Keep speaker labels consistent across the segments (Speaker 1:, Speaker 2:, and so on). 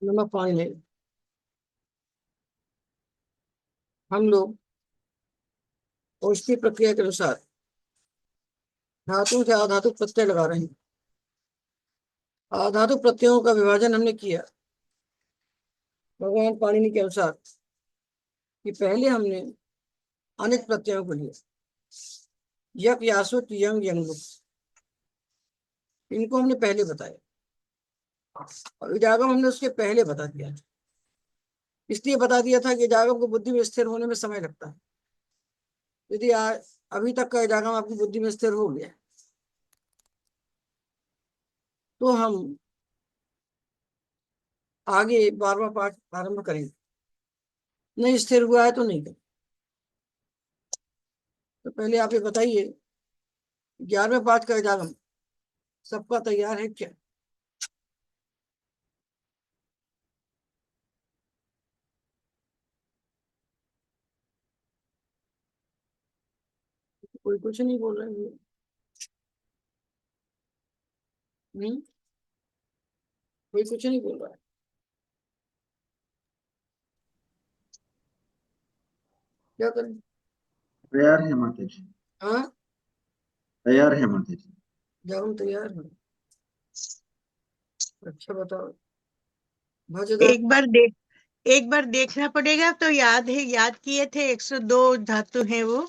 Speaker 1: नमक पानी नहीं। हम लोग औषधि प्रक्रिया के अनुसार धातु से अधातु प्रत्यय लगा रहे हैं। अधातु प्रत्ययों का विभाजन हमने किया भगवान पाणिनि के अनुसार कि पहले हमने अनित प्रत्ययों को लिया, यक यासुत यंग यंगुक, इनको हमने पहले बताया और इडागम हमने उसके पहले बता दिया था। इसलिए बता दिया था कि इडागम को बुद्धि में स्थिर होने में समय लगता है। यदि अभी तक का इडागम आपकी बुद्धि में स्थिर हो गया तो हम आगे 12वां पाठ आरंभ करेंगे। नहीं स्थिर हुआ है तो नहीं करें। तो पहले आप ये बताइए 11वें पाठ का इडागम सबका तैयार है क्या? कोई कुछ नहीं बोल रहे हैं। कोई कुछ नहीं बोल रहा है। क्या करें?
Speaker 2: तैयार है माता जी।
Speaker 1: हाँ,
Speaker 2: तैयार है माता जी।
Speaker 1: जब हम तैयार हैं। अच्छा बताओ। भजदा
Speaker 3: एक बार देख एक बार देखना पड़ेगा। तो याद है, याद किए थे 102 धातु हैं वो,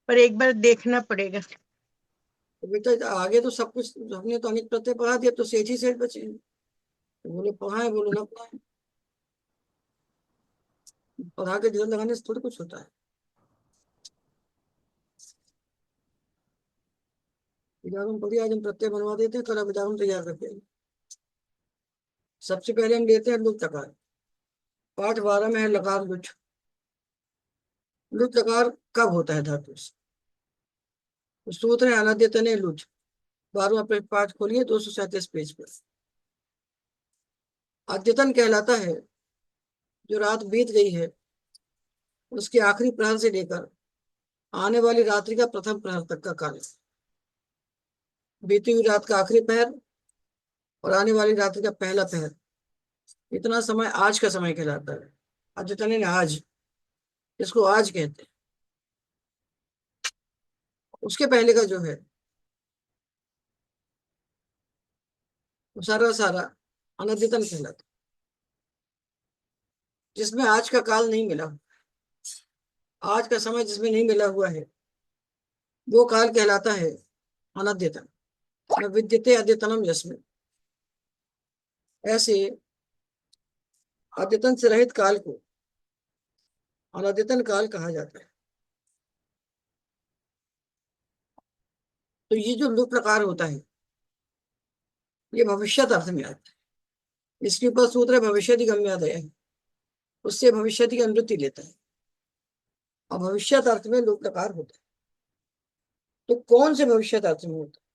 Speaker 3: पर एक बार देखना पड़ेगा।
Speaker 1: बेटा आगे तो सब कुछ हमने तो अनेक प्रत्यय पढ़ा दिया, तो सेठ ही सेठ बचे। तो बोले पढ़ाए, बोलो ना पढ़ाए। पढ़ा के ध्यान लगाने से थोड़ी कुछ होता है। विजागम पढ़िए, आज हम प्रत्यय बनवा देते हैं, कल आप विजागम तैयार रखिए। सबसे पहले हम लेते हैं लुट लकार। पाठ 12 में है लकार लुट। लुट लकार कब होता है धातु से? तो सूत्र है अनाद्य तने लुट। 12वां पाठ खोलिए 237 पेज पर। अद्यतन कहलाता है जो रात बीत गई है उसके आखिरी प्रहर से लेकर आने वाली रात्रि का प्रथम प्रहर तक का काल। बीती हुई रात का आखिरी पहर और आने वाली रात्रि का पहला पहर, इतना समय आज का समय कहलाता है। अद्यतन ने आज, इसको आज कहते हैं। उसके पहले का जो है वो सारा सारा अनद्यतन कहलाता है, जिसमें आज का काल नहीं मिला। आज का समय जिसमें नहीं मिला हुआ है वो काल कहलाता है अनद्यतन। न विद्यते अद्यतनम यस्मिन। ऐसे अद्यतन से रहित काल को अनद्यतन काल कहा जाता है। तो ये जो लुट प्रकार होता है ये भविष्यत अर्थ में आता है। इसके ऊपर सूत्र है भविष्यति गम्यादय है, उससे भविष्यति की अनुवृत्ति लेता है और भविष्यत अर्थ में लुट प्रकार होता है। तो कौन से भविष्यत अर्थ में होता है?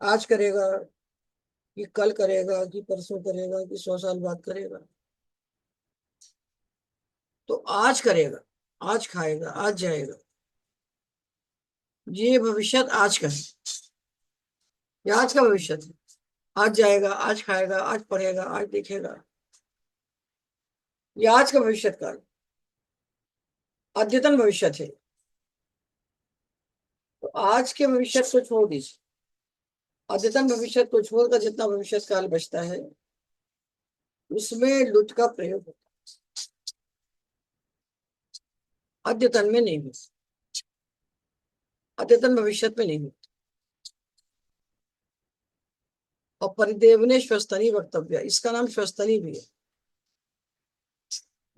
Speaker 1: आज करेगा कि कल करेगा कि परसों करेगा कि 100 साल बाद करेगा? तो आज करेगा, आज खाएगा, आज जाएगा, ये भविष्यत आज का है। ये आज का भविष्य है। आज जाएगा, आज खाएगा, आज पढ़ेगा, आज देखेगा, ये आज का भविष्य काल। अद्यतन भविष्य है। तो आज के भविष्य को छोड़ दीजिए, अद्यतन भविष्य को छोड़कर जितना भविष्य काल बचता है उसमें लुट का प्रयोग होता है। अद्यतन में नहीं होता, अद्यतन भविष्य में नहीं होता। और परिदेवने श्वस्तनी वक्तव्य, इसका नाम श्वस्तनी भी है।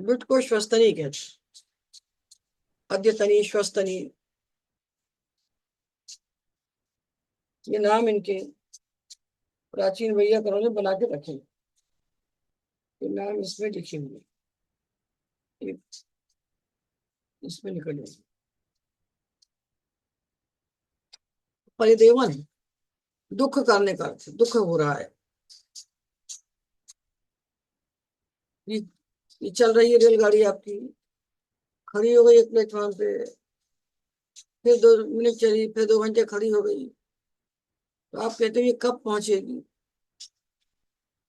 Speaker 1: लुट को श्वस्तनी कहते हैं, अद्यतनी श्वस्तनी, ये नाम इनके प्राचीन वैयाकरणों ने बना के रखे। ये नाम इसमें लिखे हुए, इसमें निकल जाए। परिदेवन है दुख करने का अर्थ, दुख हो रहा है। ये, ये चल रही है रेलगाड़ी आपकी, खड़ी हो गई एक प्लेटफॉर्म पे, फिर 2 मिनट चली, फिर 2 घंटे खड़ी हो गई, तो आप कहते हो ये कब पहुंचेगी?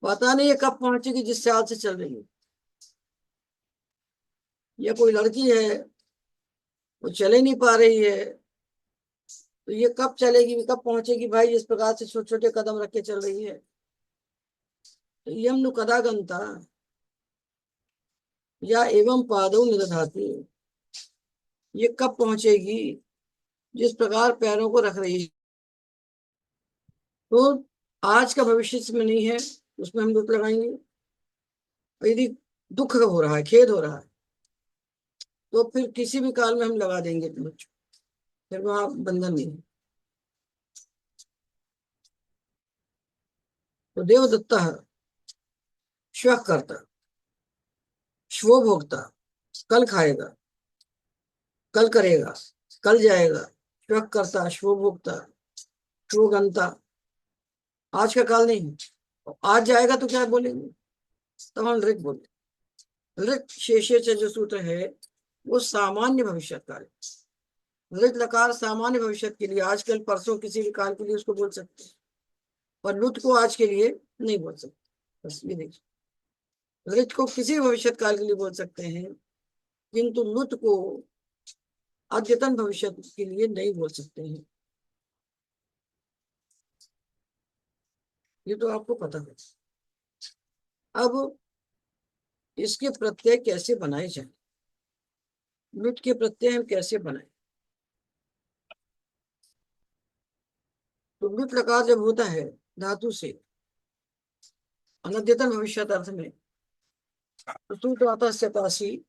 Speaker 1: पता नहीं ये कब पहुंचेगी जिस चाल से चल रही है। ये कोई लड़की है, वो चले नहीं पा रही है, तो ये कब चलेगी, कब पहुंचेगी भाई, जिस प्रकार से छोटे छोटे कदम रख के चल रही है। तो यम नु कदा गंता या एवं पादौ निदधाति, ये कब पहुंचेगी जिस प्रकार पैरों को रख रही है। तो आज का भविष्य इसमें नहीं है, उसमें हम रोक लगाएंगे। और यदि दुख हो रहा है, खेद हो रहा है, तो फिर किसी भी काल में हम लगा देंगे मुझ, फिर वहां बंधन नहीं है। तो देवदत्ता श्व करता, श्व भोक्ता, कल खाएगा, कल करेगा, कल जाएगा, श्व करता, श्व भोक्ता, श्व गंता, आज का काल नहीं है। आज जाएगा तो क्या बोलेंगे, तब हम ऋक बोलते। ऋक शेषे जो सूत्र है वो सामान्य भविष्य काल है। ऋक लकार सामान्य भविष्य के लिए, आजकल परसों किसी भी काल के लिए उसको बोल सकते हैं, और लुट को आज के लिए नहीं बोल सकते। बस ये देखिए, ऋत को किसी भविष्य काल के लिए बोल सकते हैं, किंतु लुट को अद्यतन भविष्य के लिए नहीं बोल सकते हैं। ये तो आपको पता है। अब इसके प्रत्यय कैसे बनाए जाए, लुट के प्रत्यय हम कैसे बनाए। तो लुट लकार जब होता है धातु से अनद्यतन भविष्य अर्थ में, तो सूत्र आता है 87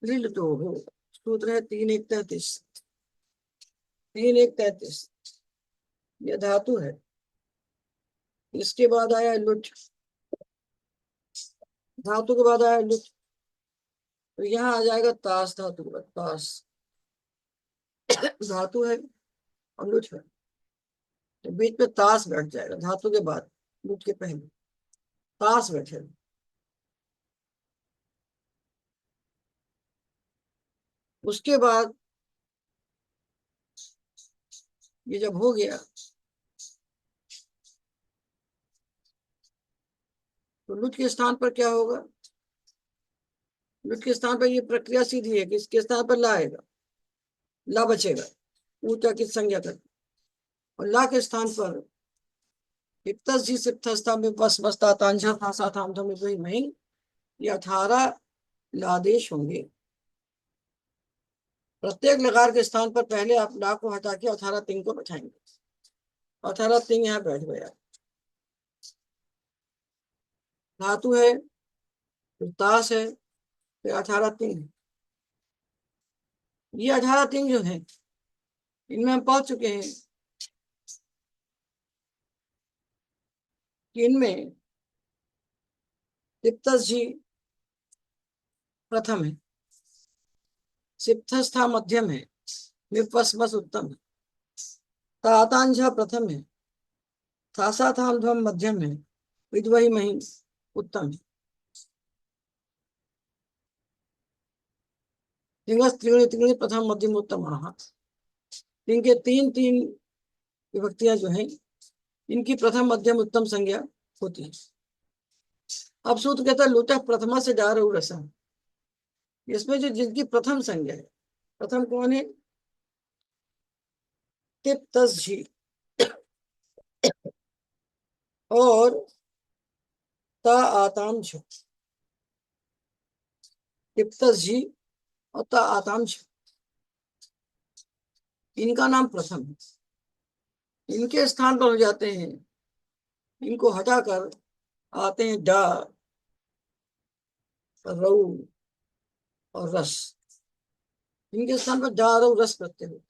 Speaker 1: लिलतो हो। सूत्र है 3 1 33, 3 1 33, यह धातु है। इसके बाद आया लुट, धातु के बाद आया लुट, तो यहाँ आ जाएगा तास धातु का, तास धातु है और लुट है, तो बीच में तास बैठ जाएगा, धातु के बाद लुट के पहले तास बैठे। उसके बाद ये जब हो गया, तो लुट के स्थान पर क्या होगा, लुट के स्थान पर ये प्रक्रिया सीधी है कि इसके स्थान पर ला आएगा, ला बचेगा, ऊंचा की संज्ञा कर, और ला के स्थान पर जी सिप्तस्था में बस बसता तांझा था साथाम धम वही मही, ये 18 लादेश होंगे। प्रत्येक लकार के स्थान पर पहले आप ला को हटा के 18 तिंग को बैठाएंगे। 18 तिंग यहाँ बैठ गया, धातु है, फिर तास है, फिर 18 तिंग है। ये 18 तिंग जो है, इनमें हम पहुंच चुके हैं कि इनमें जी प्रथम है, सिप्तस्था मध्यम है, विपस्मस उत्तम है, तातांझा प्रथम है, थासा थाम ध्वम मध्यम है, विद्वही मही उत्तम है। तिंगस त्रिगुणी त्रिगुणी प्रथम मध्यम उत्तम। इनके तीन तीन विभक्तियां जो हैं, इनकी प्रथम मध्यम उत्तम संज्ञा होती है। अब सूत्र कहता है लुट प्रथमा से जा रहा रसा, इसमें जो जिनकी प्रथम संज्ञा है, प्रथम कौन है, तिप्तझी और ता आताम झ, तिप्तझी और ता आताम झ, इनका नाम प्रथम है। इनके स्थान पर हो जाते हैं, इनको हटाकर आते हैं डा, रऊ और रस। इनके स्थान पर डा रऊ रस प्रत्यय हो।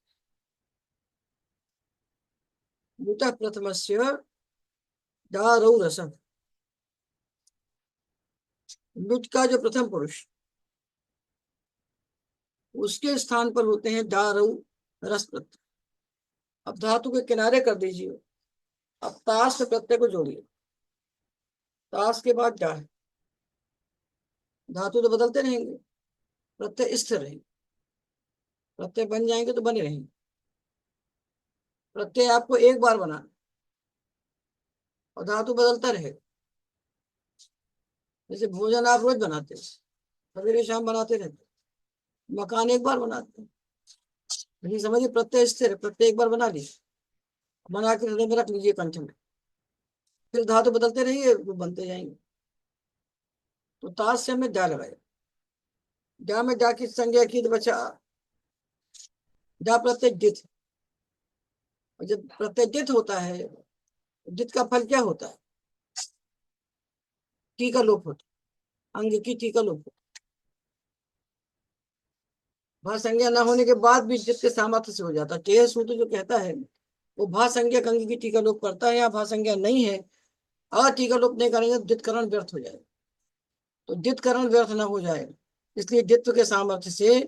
Speaker 1: लुट प्रथमस्य डा रऊ रसम, लुट का जो प्रथम पुरुष, उसके स्थान पर होते हैं डा रऊ रस प्रत्यय। अब धातु के किनारे कर दीजिए, अब ताश प्रत्यय को जोड़िए, ताश के बाद डा है, धातु तो बदलते रहेंगे, प्रत्यय स्थिर रहेंगे, प्रत्यय बन जाएंगे तो बने रहेंगे। प्रत्यय आपको एक बार बनाना और धातु बदलता रहेगा, जैसे भोजन आप रोज बनाते हो, सवेरे शाम बनाते रहते हो, मकान एक बार बनाते हो, लेकिन समझिए प्रत्यय स्थिर है, प्रत्यय एक बार बना लीजिए, बना के हृदय में रख लीजिए, कंठ में, फिर धातु बदलते रहिए, वो बनते जाएंगे। तो ताश से हमें जा लगाए, जा में जा की संज्ञा की तो बचा, जा प्रत्यय जित, और जब प्रत्यय जित होता है, जित का फल क्या होता है? टी का लोप होता है, अंग की टी का लोप होता है। भा संज्ञा न होने के बाद भी जित के सामर्थ्य से हो जाता है। टेह सूत्र जो कहता है वो भा संज्ञा अंग की टी का लोप करता है, या भा संज्ञा नहीं है, अगर टी का लोप नहीं करेंगे तो जितकरण व्यर्थ हो जाएगा। तो जितकरण व्यर्थ न हो जाए, इसलिए जित्व के सामर्थ्य से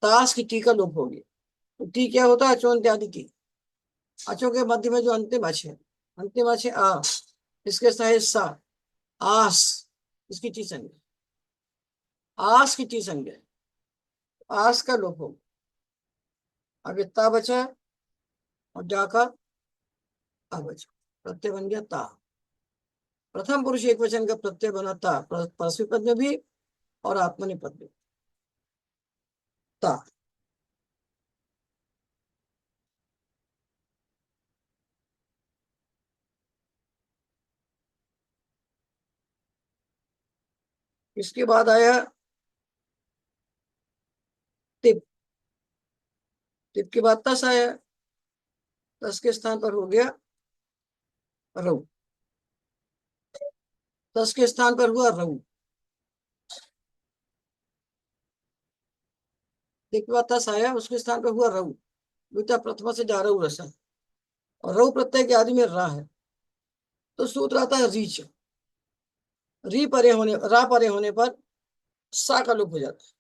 Speaker 1: ताश की टी का लोप होगी। तो टी क्या होता है? अचो इत्यादि टी, अचो के मध्य में जो अंतिम अच है, अंतिम अच है आ, इसके सहित सा, आस, इसकी टी संज्ञा, आस की टी संज्ञा, आस का लोप हो, आगे ता बचा और जा का आ बचा, प्रत्यय बन गया ता। प्रथम पुरुष एक वचन का प्रत्यय बना ता, परस्मै पद में भी और आत्मनेपद पद में ता। इसके बाद आया तिप, तिप के बाद तस आया, तस के स्थान पर हो गया रऊ, तस के स्थान पर हुआ रऊ, तिप के बाद तस आया, उसके स्थान पर हुआ रऊ, द्वितीय प्रथमा से जा रऊ रसा, और रऊ प्रत्यय के आदि में रा है, तो सूत्र आता है रीच, री परे होने, रा परे होने पर सा का लोप हो जाता है,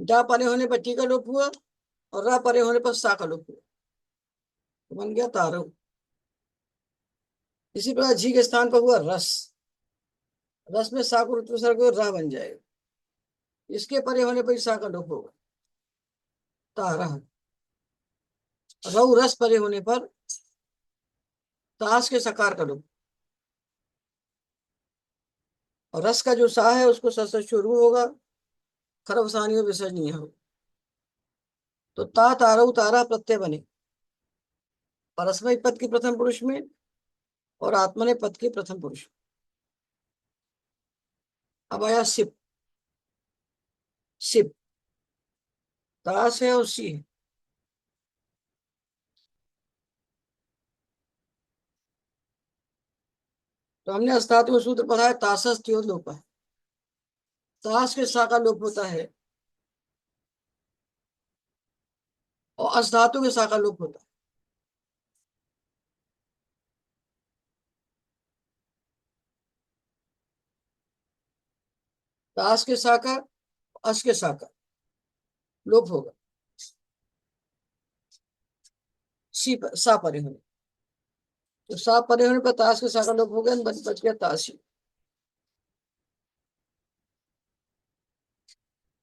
Speaker 1: जा परे होने पर टी का लोप हुआ, और रा परे होने पर सा का लोप हुआ, तो बन गया तारव। इसी प्रकार झी के स्थान पर हुआ रस, रस में सा को उपसर्ग रा बन जाएगा, इसके परे होने पर सा का लोप होगा, तारह। रऊ रस परे होने पर ताश के सकार का लोप, और रस का जो सा है उसको स से शुरू होगा, खरवसानी में विसर्जनीय हो, तो ता तारऊ तारा प्रत्यय बने परस्मै पद के प्रथम पुरुष में और आत्मने पद के प्रथम पुरुष में। अब आया सिप, सिप ताश है और सी है, तो हमने अस्तात्व सूत्र पढ़ा है, ताशस त्यों लोप है, ताश के सा का लोप होता है और अस्धातु के सा का लोप होता है। ताश के सा का, अस के सा का लोप होगा, सी पर, सा परे होने, तो सा परे होने पर ताश के सा का लोप हो गया, बच गया ताशी।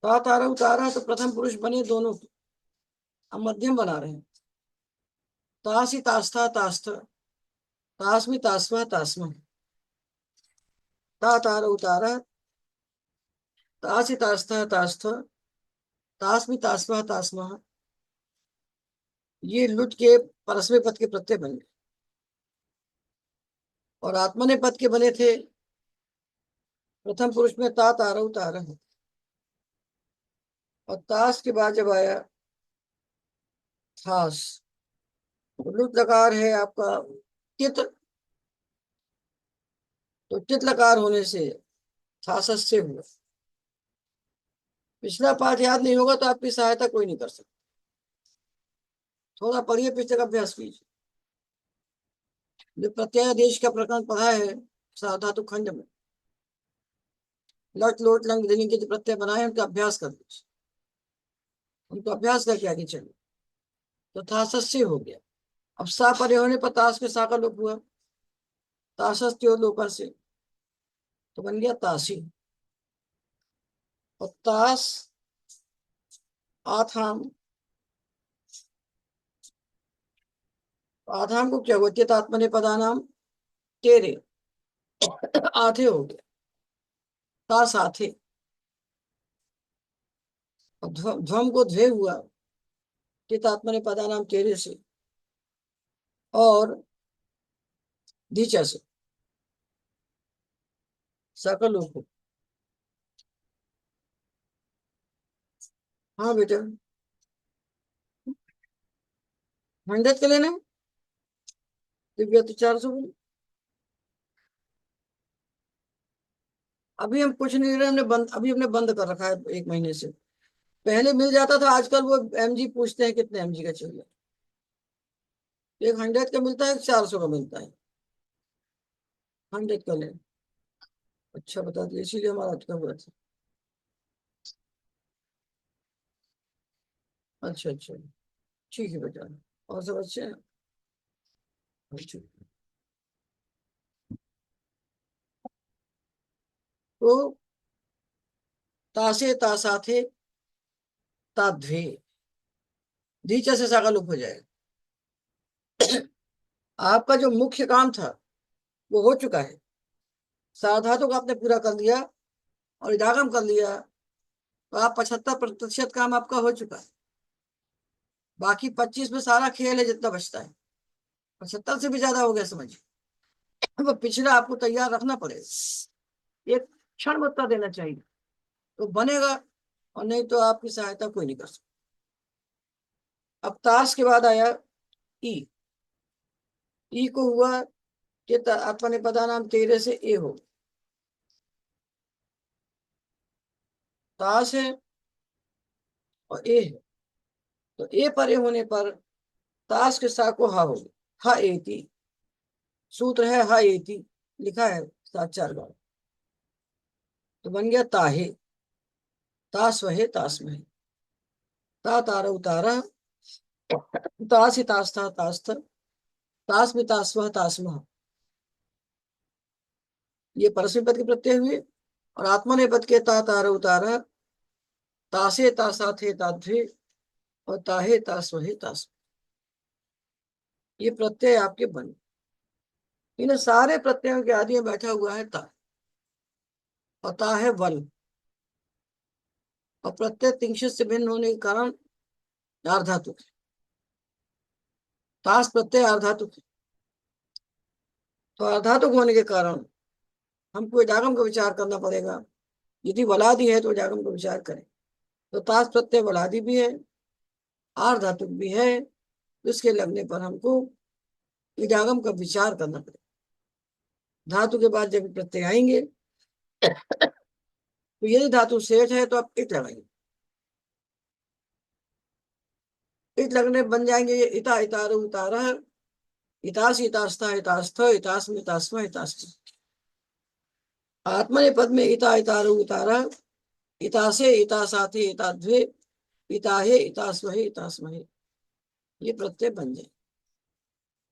Speaker 1: ता तारा उतारा तो प्रथम पुरुष बने दोनों, अब मध्यम बना रहे हैं, तासी तास्था तास्थ, तास्मी तास्मा तास्मा, ता तारा उतारा, तासी तास्था तास्थ, तास्मी तास्मा तास्मा, ये लुट के परस्मै पद के प्रत्यय बन गए, और आत्मने पद के बने थे प्रथम पुरुष में ता तारा उतारा, और ताश के बाद जब आया थास, तो लुट लकार है आपका तित, तो तित लकार होने से थासस से हुआ। पिछला पाठ याद नहीं होगा तो आपकी सहायता कोई नहीं कर सकता, थोड़ा पढ़िए, पिछले का अभ्यास कीजिए। जो प्रत्यादेश का प्रकरण पढ़ा है साधातु खंड में, लट लोट लंग देने के जो प्रत्यय बनाए उनका अभ्यास कर दीजिए, उनको अभ्यास करके आगे चलिए, तो थासस से हो गया। अब सा परे होने पर ताश के सा का लोप हुआ, ताशस त्यो लोपर से, तो बन गया ताशी, और ताश आथाम, आथाम को क्या होती है? आत्मने पदा नाम तेरे, आधे हो गया, ता साथे, और ध्वम को ध्वे हुआ, चितात्मने पदा नाम तेरे से, और दीचा से, सकल को। हाँ बेटा, 100 के लेना है, दिव्या तो 400 बोली। अभी हम कुछ नहीं ले रहे, हमने बंद कर रखा है 1 महीने से। पहले मिल जाता था, आजकल वो एमजी पूछते हैं कितने एमजी का चाहिए। एक 100 का मिलता है, एक 400 का मिलता है। 100 का ले। अच्छा बता दिया, इसीलिए हमारा अटका हुआ था। अच्छा अच्छा, ठीक है बेटा। और सब अच्छे हैं? अच्छा। तो तासे तासाथे ताध्वे, दीचा से साका लुप हो जाएगा। आपका जो मुख्य काम था वो हो चुका है, साधातु का आपने पूरा कर लिया और इदागम कर लिया, तो आप 75% काम आपका हो चुका है। बाकी 25 में सारा खेल है जितना बचता है, 75 से भी ज्यादा हो गया समझिए। वो पिछड़ा आपको तैयार रखना पड़ेगा, एक क्षण में उत्तर देना चाहिए तो बनेगा, और नहीं तो आपकी सहायता कोई नहीं कर सकता। अब ताश के बाद आया ई। ई को हुआ कि अपने पता नाम तेरे से ए हो, ताश है और ए है, तो ए परे होने पर ताश के सा को हा होगी, हा एती, सूत्र है हा एती, लिखा है 7 4 बार, तो बन गया ताहे, ताश वहे ताश में, ता तारा उतारा, ताश ही ताश था ताश था, ताश में ताश वह ताश मह। ये परस्मै पद के प्रत्यय हुए, और आत्मनेपद के ता तारा उतारा, तासे तासा थे ताध्वे, और ताहे तास वहे तास, ये प्रत्यय आपके बने। इन सारे प्रत्ययों के आदि में बैठा हुआ है ता, और ता है वल, और प्रत्यय तिंशित से भिन्न होने के कारण आर्धातुक है। तास प्रत्यय आर्धातुक है, तो आर्धातुक होने के कारण हमको इडागम का विचार करना पड़ेगा। यदि वलादि है तो इडागम का विचार करें, तो तास प्रत्यय वलादि भी है, आर्धातुक भी है, इसके लगने पर हमको इडागम का विचार करना पड़ेगा। धातु के बाद जब प्रत्यय आएंगे, तो यदि धातु शेष है तो आप इट लगाएंगे, इट लगने बन जाएंगे ये इता इतार उतारा, इतास इतास्था इतास्थ इतास्म इतास्म इतास्म। आत्मने पद में इता इतार उतारा, इतासे इतासाथे इताध्वे, इताहे इतास्महे इतास्महे, ये प्रत्यय बन जाए।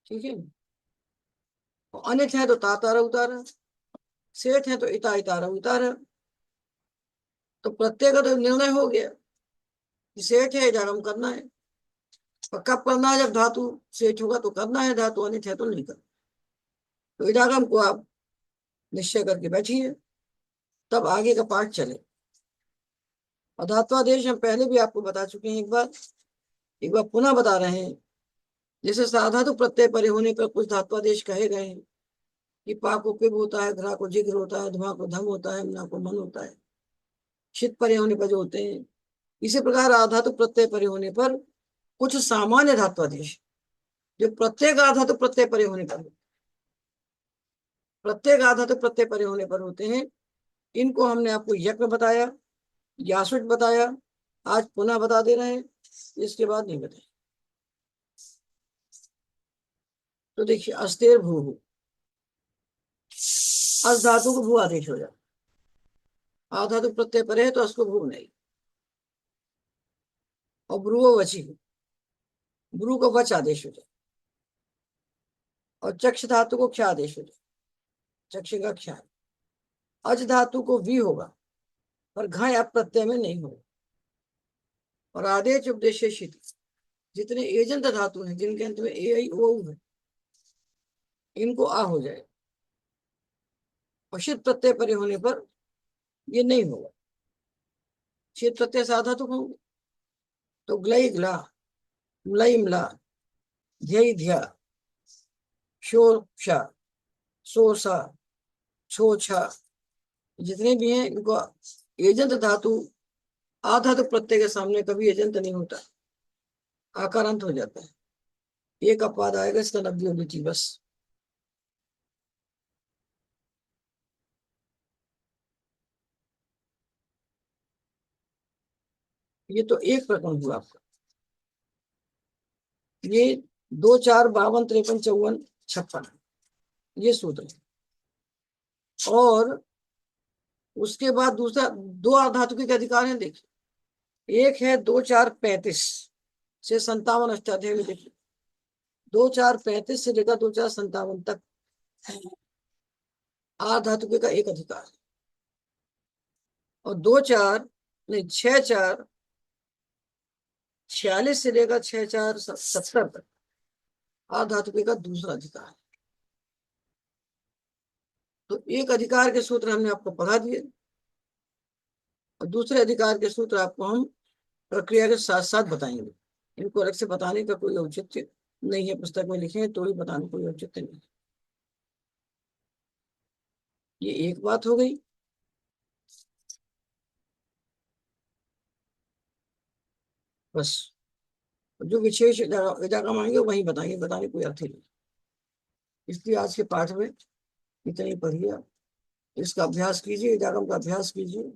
Speaker 1: ठीक है, अनिट है तो तातारा उतारा, सेठ है तो इता इतारा उतारा, तो प्रत्यय का तो निर्णय हो गया कि सेठ है इडागम करना है, और कब करना है? जब धातु सेठ होगा तो करना है, धातु अनिट है तो नहीं करना। तो इडागम को आप निश्चय करके बैठिए, तब आगे का पाठ चले। और धात्वादेश हम पहले भी आपको बता चुके हैं, एक बार पुनः बता रहे हैं। जैसे साधातु प्रत्यय परे होने पर कुछ धात्वादेश कहे गए हैं कि पा को पिब होता है, घ्रा को जिग्र होता है, धुआं को धम होता है, मना को मन होता है, शित परे होने पर जो होते हैं। इसी प्रकार आधातु प्रत्यय परे होने पर कुछ सामान्य धात्वादेश जो प्रत्येक आधातु प्रत्यय परे होने पर, प्रत्येक आधातु प्रत्यय परे होने पर होते हैं, इनको हमने आपको यज्ञ बताया, यासुट बताया, आज पुनः बता दे रहे हैं, इसके बाद नहीं बताए। तो देखिए, अस्तेर भू, अस धातु को भू आदेश हो जाता, आधातु प्रत्यय परे है तो उसको भू नहीं। और ब्रुवो वची, ब्रू को वच आदेश हो जाए, और चक्ष धातु को क्षा आदेश हो जाए, चक्ष का क्षा। अज धातु को वी होगा, पर घ या प्रत्यय में नहीं होगा। और आदेश उपदेश जितने एजेंट धातु हैं जिनके अंत में ए आई ओ है, इनको आ हो जाए। और शीत प्रत्यय परे होने पर ये नहीं होगा। शीत प्रत्यय साधातुक होंगे तो ग्लई ग्ला, म्लई म्ला, ध्यय ध्या, शोर शा, सो सा, छो छा, जितने भी हैं इनको एजंत धातु आधातु प्रत्यय के सामने कभी एजंत नहीं होता, आकारांत हो जाता है। एक अपवाद आएगा, इसका नब्बी होनी चाहिए बस। ये तो एक प्रकरण हुआ आपका। ये 2 4 52 53 54 56 ये सूत्र है। और उसके बाद दूसरा 2 आधातुक के अधिकार हैं, देखिए। एक है 2 4 35 से 57 अष्टाध्यायी में, देखिए 2 4 35 से लेकर 2 4 57 तक आधातुक का एक अधिकार है। और 2 4 नहीं 6 4 46 से लेकर 6 4 70 तक आधातुक का दूसरा अधिकार है। तो एक अधिकार के सूत्र हमने आपको पढ़ा दिए और दूसरे अधिकार के सूत्र आपको हम प्रक्रिया के साथ साथ बताएंगे। इनको अलग से बताने का कोई औचित्य नहीं है, पुस्तक में लिखे तो ही बताने का कोई औचित्य नहीं। ये एक बात हो गई। बस जो विशेष विधागम आएंगे वही बताएंगे, बताने कोई अर्थ ही नहीं। इसलिए आज के पाठ में इतनी पढ़िए, इसका अभ्यास कीजिए, विधागम का अभ्यास कीजिए।